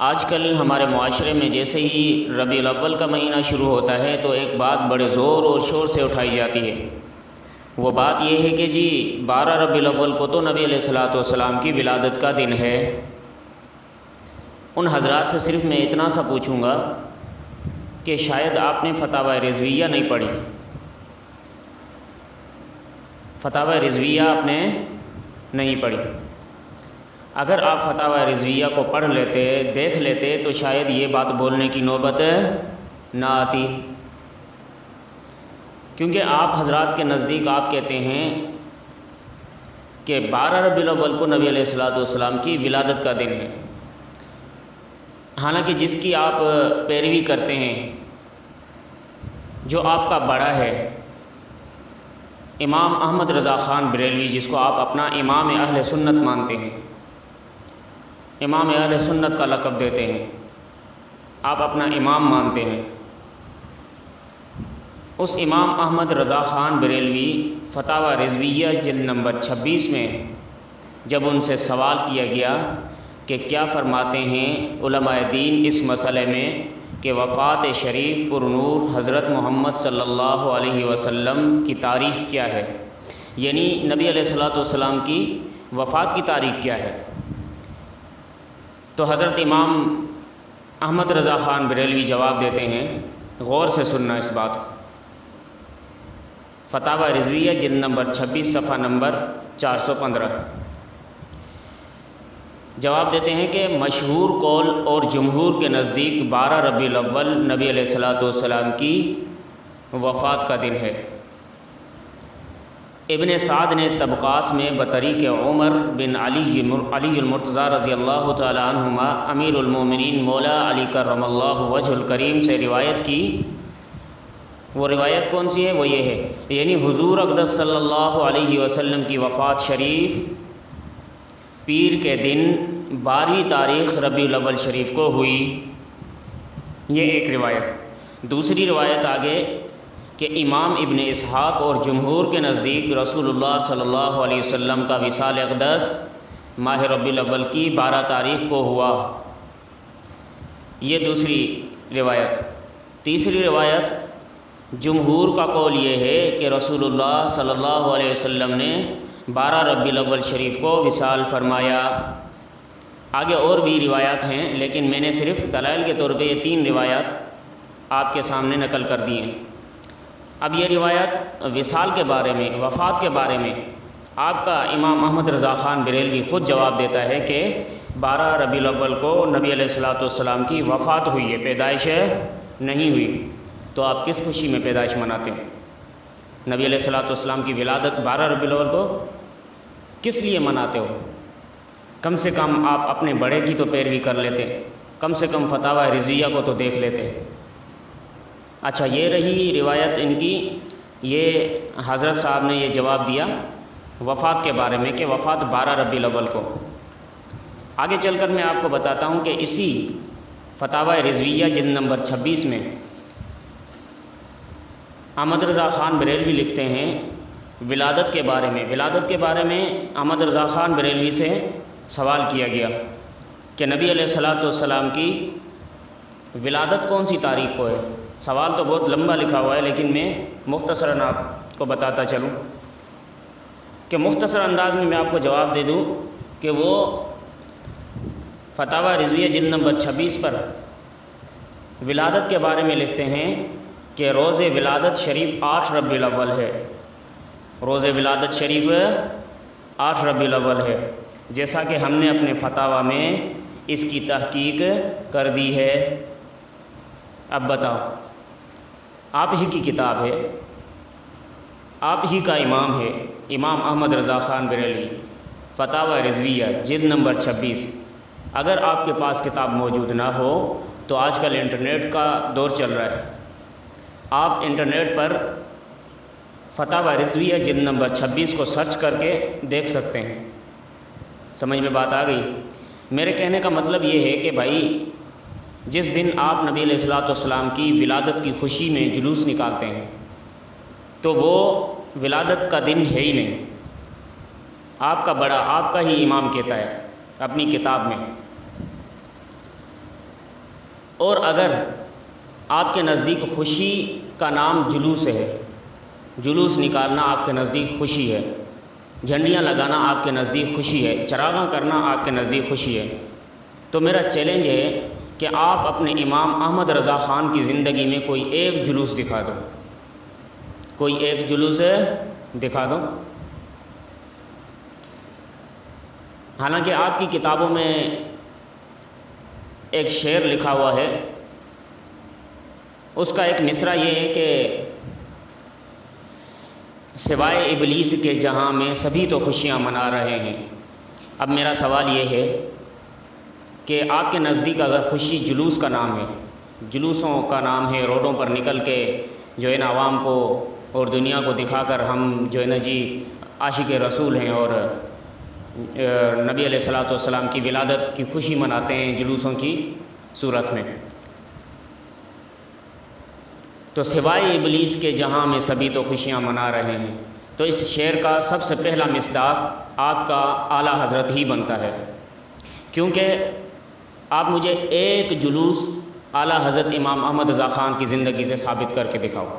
آج کل ہمارے معاشرے میں جیسے ہی ربیع الاول کا مہینہ شروع ہوتا ہے تو ایک بات بڑے زور اور شور سے اٹھائی جاتی ہے۔ وہ بات یہ ہے کہ جی 12 ربیع الاول کو تو نبی علیہ الصلوۃ والسلام کی ولادت کا دن ہے۔ ان حضرات سے صرف میں اتنا سا پوچھوں گا کہ شاید آپ نے فتاوی رضویہ نہیں پڑھی۔ فتاوی رضویہ آپ نے نہیں پڑھی۔ اگر آپ فتاوی رضویہ کو پڑھ لیتے، دیکھ لیتے تو شاید یہ بات بولنے کی نوبت نہ آتی، کیونکہ آپ حضرات کے نزدیک آپ کہتے ہیں کہ 12 ربیع الاول کو نبی علیہ الصلوۃ والسلام کی ولادت کا دن ہے، حالانکہ جس کی آپ پیروی کرتے ہیں، جو آپ کا بڑا ہے، امام احمد رضا خان بریلوی، جس کو آپ اپنا امام اہل سنت مانتے ہیں، امام اہل سنت کا لقب دیتے ہیں، آپ اپنا امام مانتے ہیں، اس امام احمد رضا خان بریلوی فتاوی رضویہ جلد نمبر 26 میں جب ان سے سوال کیا گیا کہ کیا فرماتے ہیں علماء دین اس مسئلے میں کہ وفات شریف پر نور حضرت محمد صلی اللہ علیہ وسلم کی تاریخ کیا ہے، یعنی نبی علیہ الصلوۃ والسلام کی وفات کی تاریخ کیا ہے، تو حضرت امام احمد رضا خان بریلوی جواب دیتے ہیں، غور سے سننا اس بات کو، فتاوی رضویہ جلد نمبر 26 صفحہ نمبر 415، جواب دیتے ہیں کہ مشہور قول اور جمہور کے نزدیک 12 ربیع الاول نبی علیہ الصلوۃ والسلام کی وفات کا دن ہے۔ ابن سعد نے طبقات میں بطریق عمر بن علی المرتضیٰ رضی اللہ تعالی عنہما امیر المومنین مولا علی کرم اللہ وجہ الکریم سے روایت کی۔ وہ روایت کون سی ہے؟ وہ یہ ہے، یعنی حضور اقدس صلی اللہ علیہ وسلم کی وفات شریف پیر کے دن 12 تاریخ ربیع الاول شریف کو ہوئی، یہ ایک روایت۔ دوسری روایت آگے کہ امام ابن اسحاق اور جمہور کے نزدیک رسول اللہ صلی اللہ علیہ وسلم کا وصال اقدس ماہ ربیع الاول کی 12 تاریخ کو ہوا، یہ دوسری روایت۔ تیسری روایت جمہور کا قول یہ ہے کہ رسول اللہ صلی اللہ علیہ وسلم نے 12 ربیع الاول شریف کو وصال فرمایا۔ آگے اور بھی روایات ہیں، لیکن میں نے صرف دلائل کے طور پہ یہ 3 روایات آپ کے سامنے نقل کر دی ہیں۔ اب یہ روایت وصال کے بارے میں، وفات کے بارے میں آپ کا امام احمد رضا خان بریلوی خود جواب دیتا ہے کہ 12 ربیع الاول کو نبی علیہ الصلوۃ والسلام کی وفات ہوئی ہے، پیدائش نہیں ہوئی۔ تو آپ کس خوشی میں پیدائش مناتے ہیں؟ نبی علیہ الصلوۃ والسلام کی ولادت 12 ربیع الاول کو کس لیے مناتے ہو؟ کم سے کم آپ اپنے بڑے کی تو پیروی کر لیتے، کم سے کم فتاوی رضویہ کو تو دیکھ لیتے۔ اچھا، یہ رہی روایت ان کی، یہ حضرت صاحب نے یہ جواب دیا وفات کے بارے میں کہ وفات 12 ربیع الاول کو۔ آگے چل کر میں آپ کو بتاتا ہوں کہ اسی فتاوی رضویہ جلد نمبر 26 میں احمد رضا خان بریلوی لکھتے ہیں ولادت کے بارے میں۔ ولادت کے بارے میں احمد رضا خان بریلوی سے سوال کیا گیا کہ نبی علیہ الصلوۃ والسلام کی ولادت کون سی تاریخ کو ہے؟ سوال تو بہت لمبا لکھا ہوا ہے، لیکن میں مختصراً آپ کو بتاتا چلوں کہ مختصر انداز میں آپ کو جواب دے دوں کہ وہ فتاوی رضویہ جلد نمبر 26 پر ولادت کے بارے میں لکھتے ہیں کہ روز ولادت شریف 8 ربیع الاول ہے، روز ولادت شریف 8 ربیع الاول ہے، جیسا کہ ہم نے اپنے فتاوی میں اس کی تحقیق کر دی ہے۔ اب بتاؤ، آپ ہی کی کتاب ہے، آپ ہی کا امام ہے امام احمد رضا خان بریلوی، فتاوی رضویہ جلد نمبر 26۔ اگر آپ کے پاس کتاب موجود نہ ہو تو آج کل انٹرنیٹ کا دور چل رہا ہے، آپ انٹرنیٹ پر فتاوی رضویہ جلد نمبر 26 کو سرچ کر کے دیکھ سکتے ہیں۔ سمجھ میں بات آ گئی؟ میرے کہنے کا مطلب یہ ہے کہ بھائی جس دن آپ نبی علیہ الصلوۃ والسلام کی ولادت کی خوشی میں جلوس نکالتے ہیں تو وہ ولادت کا دن ہے ہی نہیں، آپ کا بڑا، آپ کا ہی امام کہتا ہے اپنی کتاب میں۔ اور اگر آپ کے نزدیک خوشی کا نام جلوس ہے، جلوس نکالنا آپ کے نزدیک خوشی ہے، جھنڈیاں لگانا آپ کے نزدیک خوشی ہے، چراغاں کرنا آپ کے نزدیک خوشی ہے، تو میرا چیلنج ہے کہ آپ اپنے امام احمد رضا خان کی زندگی میں کوئی ایک جلوس دکھا دو، کوئی ایک جلوس دکھا دو۔ حالانکہ آپ کی کتابوں میں ایک شعر لکھا ہوا ہے، اس کا ایک مصرع یہ ہے کہ سوائے ابلیس کے جہاں میں سبھی تو خوشیاں منا رہے ہیں۔ اب میرا سوال یہ ہے کہ آپ کے نزدیک اگر خوشی جلوس کا نام ہے، جلوسوں کا نام ہے، روڈوں پر نکل کے جو ہے نا عوام کو اور دنیا کو دکھا کر ہم جو ہے نا جی عاشق رسول ہیں اور نبی علیہ الصلوۃ والسلام کی ولادت کی خوشی مناتے ہیں جلوسوں کی صورت میں، تو سوائے ابلیس کے جہاں میں سبھی تو خوشیاں منا رہے ہیں، تو اس شعر کا سب سے پہلا مصداق آپ کا اعلیٰ حضرت ہی بنتا ہے، کیونکہ آپ مجھے ایک جلوس اعلیٰ حضرت امام احمد رضا خان کی زندگی سے ثابت کر کے دکھاؤ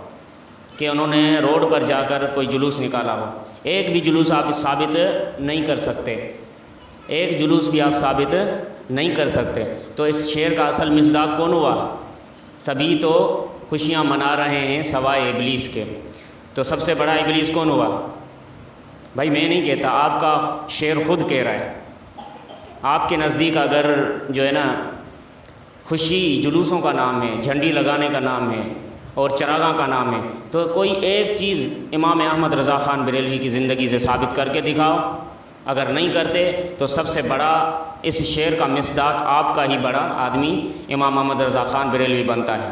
کہ انہوں نے روڈ پر جا کر کوئی جلوس نکالا ہو۔ ایک بھی جلوس آپ ثابت نہیں کر سکتے، ایک جلوس بھی آپ ثابت نہیں کر سکتے، تو اس شعر کا اصل مصداق کون ہوا؟ سبھی تو خوشیاں منا رہے ہیں سوائے ابلیس کے، تو سب سے بڑا ابلیس کون ہوا؟ بھائی میں نہیں کہتا، آپ کا شعر خود کہہ رہا ہے۔ آپ کے نزدیک اگر جو ہے نا خوشی جلوسوں کا نام ہے، جھنڈی لگانے کا نام ہے اور چراغاں کا نام ہے، تو کوئی ایک چیز امام احمد رضا خان بریلوی کی زندگی سے ثابت کر کے دکھاؤ۔ اگر نہیں کرتے تو سب سے بڑا اس شعر کا مصداق آپ کا ہی بڑا آدمی امام احمد رضا خان بریلوی بنتا ہے۔